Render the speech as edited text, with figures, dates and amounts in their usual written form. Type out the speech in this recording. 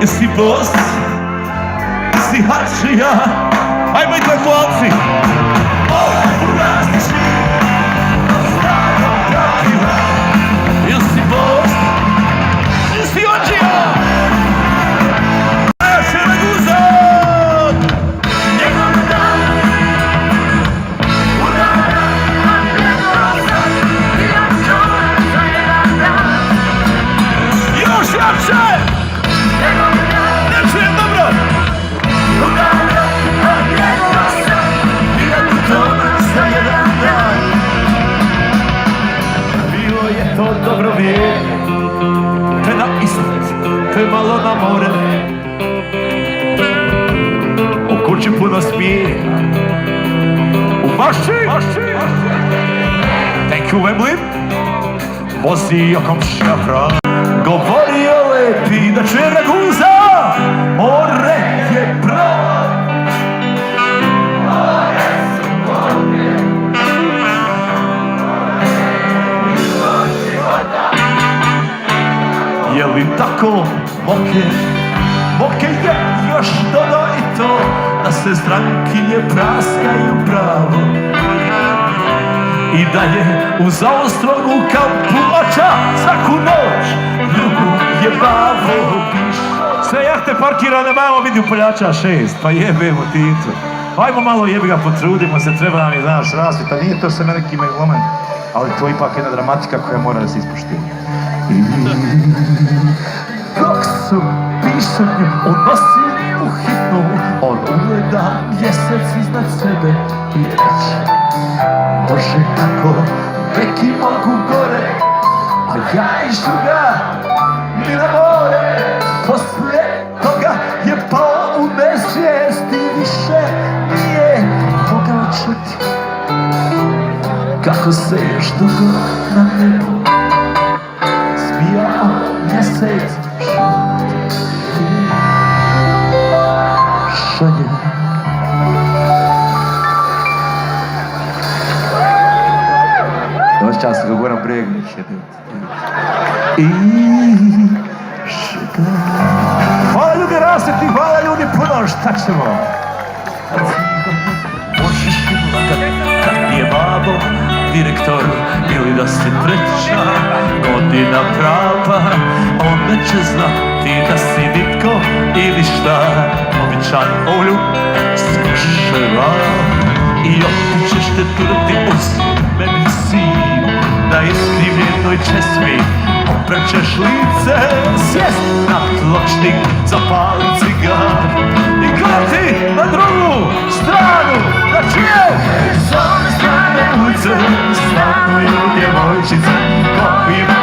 Jesi bos, jesi hačija, ajmo i klanci. Jesi bos, jesi hačija. Dobro vije, te na istok, te malo na more. U kući puno smije, u maši. Thank you, Wembley. Vozi komšija prav. Govorio lepi da će Raguza, more je prav. Je li tako, Moke je još doda i to da se strankinje praskaju pravo i da je u zaostrogu kampu oča svaku noć drugu je bavo piša. Sve jahte parkirane, malo vidi upoljača 6, pa jebemo Tito. Ajmo malo jebi ga, potrudimo se, treba nam je, znaš, rasvita, nije to sve neki megloman, ali to ipak jedna dramatika koja mora da se ispoštuje. Dok su pišanje unosili u hitnu, on ugleda mjesec iznad sebe i reći: može tako, neki mogu gore, a ja išu ga ni na more. Poslije toga je pao u nesvijest i više nije mogao čuti kako se još dugo na nebu smijao mjesec šanje. Doći čas ga govoram bregniš i šuta. Hvala ljudi rasvjetni, hvala ljudi puno, šta ćemo? Možeš kad je babo direktor ili da se treća godina prava, onda će znati da si nitko ili šta. Običan olju skuševa i opet ćeš te turati uz medicinu, da iskrivljenoj česmi oprećeš lice, sjest na tločnik, zapali cigar i gledati na drugu stranu, da čuje s one strane ulice stanuju djevojčice koje